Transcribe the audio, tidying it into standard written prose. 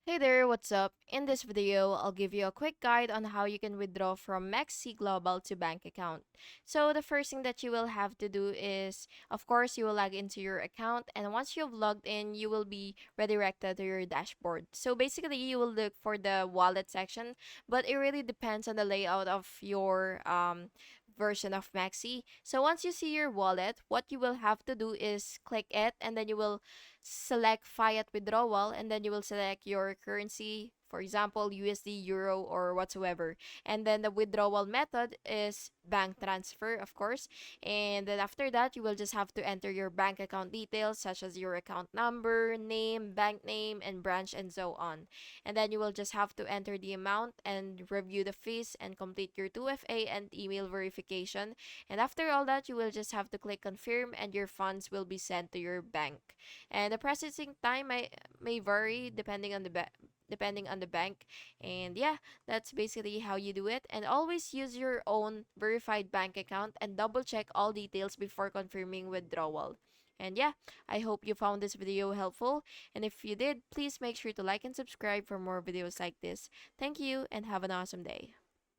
Hey there, what's up? In this video, I'll give you a quick guide on how you can withdraw from MEXC Global to bank account. So the first thing that you will have to do is, of course, you will log into your account, and once you've logged in, you will be redirected to your dashboard. So basically, you will look for the wallet section, but it really depends on the layout of your version of Maxi. So once you see your wallet, what you will have to do is click it, and then you will select fiat withdrawal, and then you will select your currency, for example USD, euro, or whatsoever. And then the withdrawal method is bank transfer, of course. And then after that, you will just have to enter your bank account details, such as your account number, name, bank name, and branch, and so on. And then you will just have to enter the amount and review the fees and complete your 2FA and email verification. And after all that, you will just have to click confirm, and your funds will be sent to your bank. And the processing time may vary depending on the bank. And yeah, that's basically how you do it. And always use your own verified bank account and double check all details before confirming withdrawal. And yeah, I hope you found this video helpful. And if you did, please make sure to like and subscribe for more videos like this. Thank you and have an awesome day.